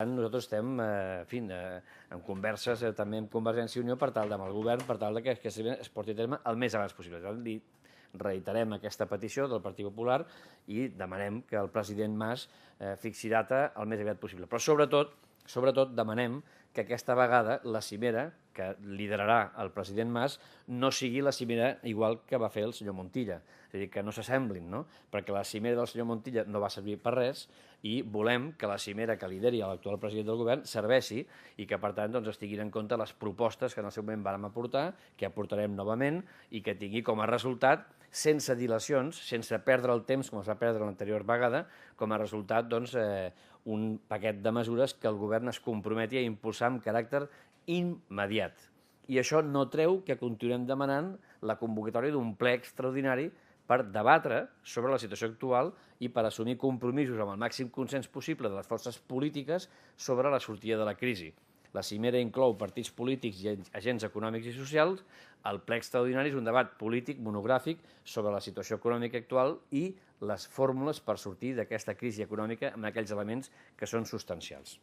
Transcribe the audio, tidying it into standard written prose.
Nosaltres estem en converses també amb Convergència i Unió per tal amb el govern, per tal que es porti a terme el més abans possible. Reiterem aquesta petició del Partit Popular i demanem que el president Mas fixi data el més aviat possible. Però sobretot demanem que aquesta vegada la cimera que liderarà el president Mas no sigui la cimera igual que va fer el senyor Montilla. És a dir, que no s'assemblin, no? Perquè la cimera del senyor Montilla no va servir per res i volem que la cimera que lideri l'actual president del govern serveixi i que, per tant, es tinguin en compte les propostes que en el seu moment vàrem aportar, que aportarem novament i que tingui com a resultat, sense dilacions, sense perdre el temps com es va perdre l'anterior vegada, com a resultat un paquet de mesures que el govern es comprometi a impulsar amb caràcter immediat. I això no treu que continuem demanant la convocatòria d'un ple extraordinari per debatre sobre la situació actual i per assumir compromisos amb el màxim consens possible de les forces polítiques sobre la sortida de la crisi. La cimera inclou partits polítics i agents econòmics i socials. El ple extraordinari és un debat polític monogràfic sobre la situació econòmica actual i les fórmules per sortir d'aquesta crisi econòmica amb aquells elements que són substancials.